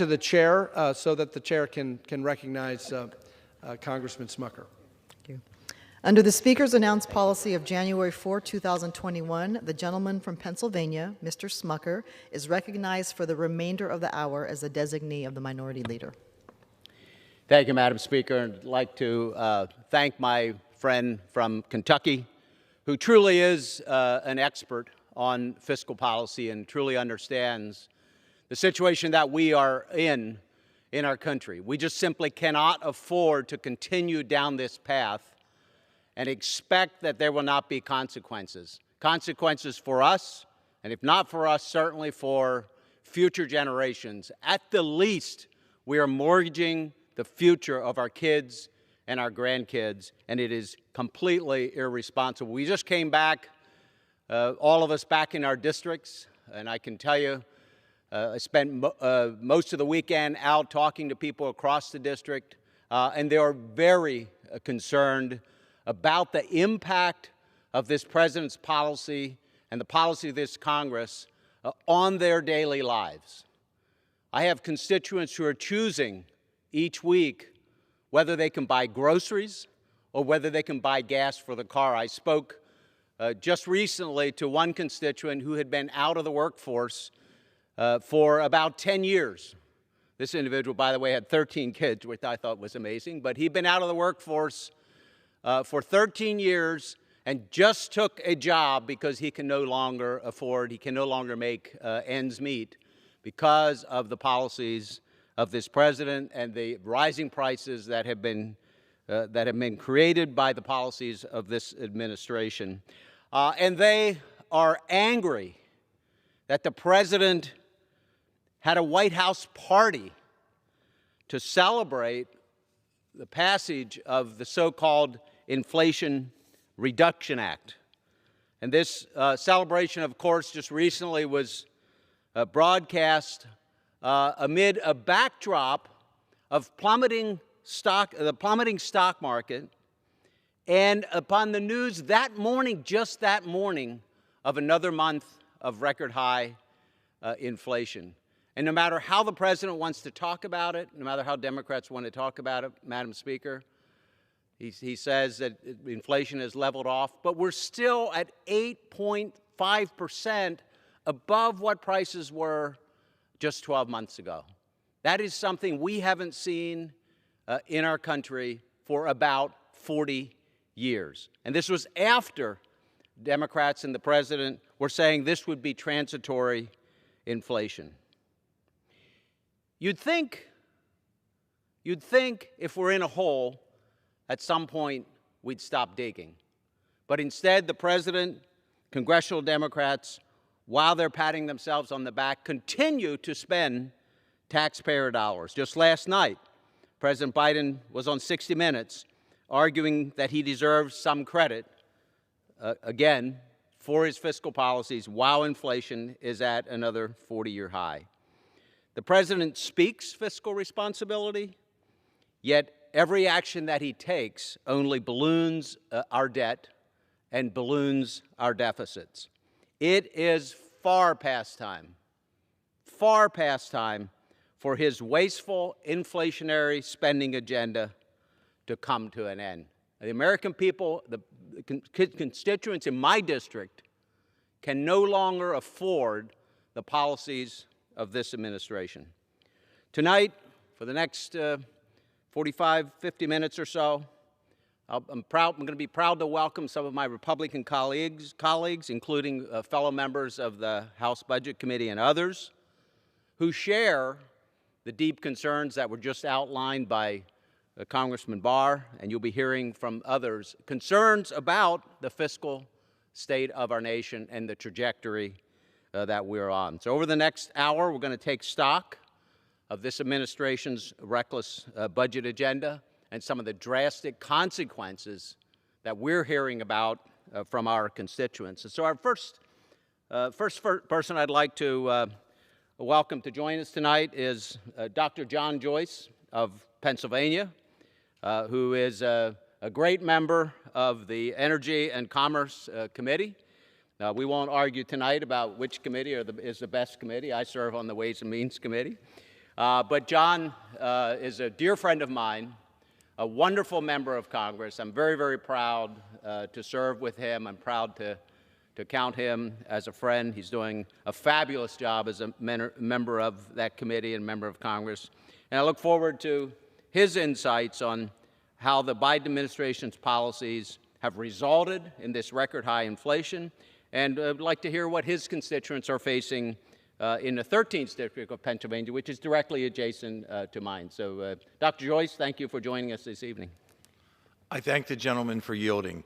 to the chair so that the chair can recognize Congressman Smucker. Thank you. Under the Speaker's announced policy of January 4, 2021, the gentleman from Pennsylvania, Mr. Smucker, is recognized for the remainder of the hour as the designee of the Minority Leader. Thank you, Madam Speaker. I'd like to thank my friend from Kentucky, who truly is an expert on fiscal policy and truly understands the situation that we are in our country. We just simply cannot afford to continue down this path and expect that there will not be consequences. Consequences for us, and if not for us, certainly for future generations. At the least, we are mortgaging the future of our kids and our grandkids, and it is completely irresponsible. We just came back, all of us back in our districts, and I can tell you, I spent most of the weekend out talking to people across the district, and they are very concerned about the impact of this president's policy and the policy of this Congress on their daily lives. I have constituents who are choosing each week whether they can buy groceries or whether they can buy gas for the car. I spoke just recently to one constituent who had been out of the workforce for about 10 years. This individual, by the way, had 13 kids, which I thought was amazing, but he'd been out of the workforce for 13 years and just took a job because he can no longer afford, he can no longer make ends meet because of the policies of this president and the rising prices that have been created by the policies of this administration. And they are angry that the president had a White House party to celebrate the passage of the so-called Inflation Reduction Act. And this celebration, of course, just recently was broadcast amid a backdrop of the plummeting stock market, and upon the news that morning, just that morning, of another month of record high inflation. And no matter how the president wants to talk about it, no matter how Democrats want to talk about it, Madam Speaker, he says that inflation has leveled off, but we're still at 8.5% above what prices were just 12 months ago. That is something we haven't seen in our country for about 40 years. And this was after Democrats and the president were saying this would be transitory inflation. You'd think if we're in a hole, at some point we'd stop digging. But instead, the president, congressional Democrats, while they're patting themselves on the back, continue to spend taxpayer dollars. Just last night, President Biden was on 60 Minutes arguing that he deserves some credit, again, for his fiscal policies while inflation is at another 40-year high. The president speaks fiscal responsibility, yet every action that he takes only balloons our debt and balloons our deficits. It is far past time for his wasteful inflationary spending agenda to come to an end. The American people, the constituents in my district, can no longer afford the policies of this administration. Tonight, for the next 45, 50 minutes or so, I'm going to be proud to welcome some of my Republican colleagues, including fellow members of the House Budget Committee and others, who share the deep concerns that were just outlined by Congressman Barr, and you'll be hearing from others, concerns about the fiscal state of our nation and the trajectory that we're on. So over the next hour, we're going to take stock of this administration's reckless budget agenda and some of the drastic consequences that we're hearing about from our constituents. And so our first person I'd like to welcome to join us tonight is Dr. John Joyce of Pennsylvania, who is a great member of the Energy and Commerce Committee. We won't argue tonight about which committee is the best committee. I serve on the Ways and Means Committee. But John is a dear friend of mine, a wonderful member of Congress. I'm very, very proud to serve with him. I'm proud to count him as a friend. He's doing a fabulous job as a member of that committee and member of Congress. And I look forward to his insights on how the Biden administration's policies have resulted in this record high inflation. And I'd like to hear what his constituents are facing in the 13th District of Pennsylvania, which is directly adjacent to mine. So, Dr. Joyce, thank you for joining us this evening. I thank the gentleman for yielding.